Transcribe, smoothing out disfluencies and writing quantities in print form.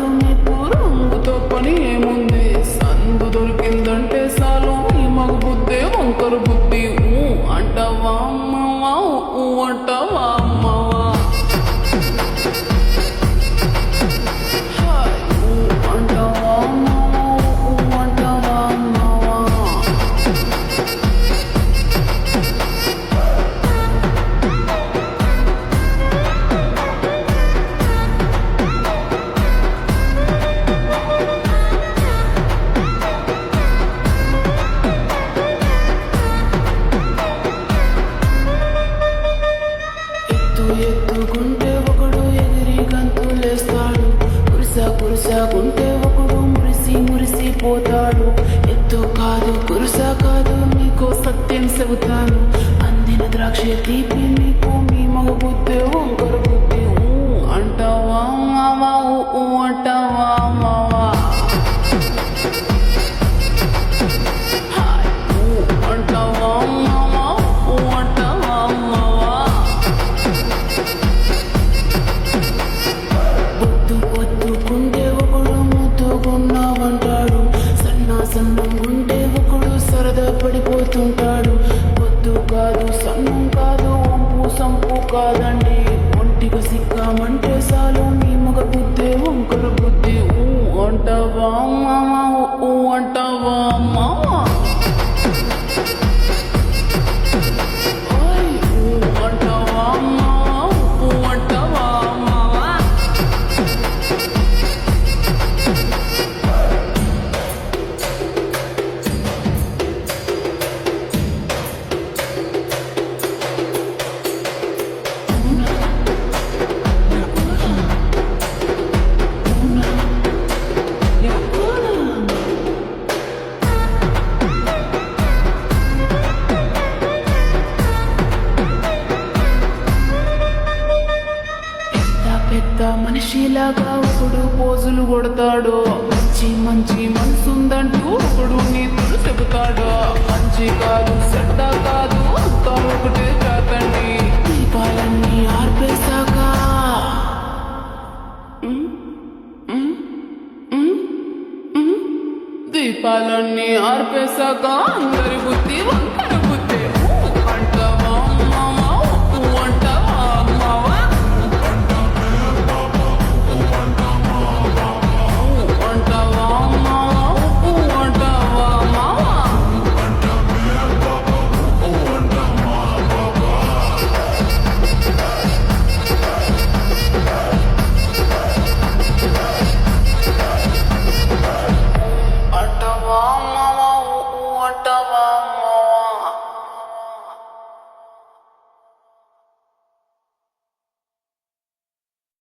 కాదు మీకు రంగుతో పని ఏముంది సందు దొరికిందంటే చాలు ఈ మగ బుద్ధి వంకరు బుద్ధి అంటావా అమ్మవా అంటావా అమ్మవా అంటావా అమ్మవా అంటావా అమ్మవా ఎత్తుకుంటే ఒకడు ఎగిరి గంతులేస్తాడు కురుసాకుంటే ఒకడు మురిసిపోతాడు ఎత్తు కాదు కురుసా కాదు మీకు సత్యం చెబుతాను అందిన ద్రాక్ష తీపి మీకు మీ మగ బుద్ధి వంకర బుద్ధి అంటావా మావా అంటావా మావా అంటావా మావా అంటావా మావా పొద్దుకుంటే ఒకడు ముద్దుకున్నావంటాడు సన్నంగుంటే ఒకడు సరదా పడిపోతుంటాడు పొద్దు కాదు సన్నం కాదు వంపు సంపు కాదండి ఒంటిగా సిక్కామంటే చాలు మీ మగ బుద్ధి వంకర బుద్ధి అంటావా మామా అంటావా మామా అంటావా మామా అంటావా మామా పెద్ద మనిషిలాగా ఒకడు పోజులు కొడతాడు మంచి మనసుందంటూ ఒకడు నీతులు చెబుతాడు మంచి కాదు చెడ్డ కాదు అంతా ఒకటే కాదండి దీపాలన్నీ ఆర్పేశాక దీపాలన్నీ ఆర్పేశాక అందరి బుద్ధి వంకర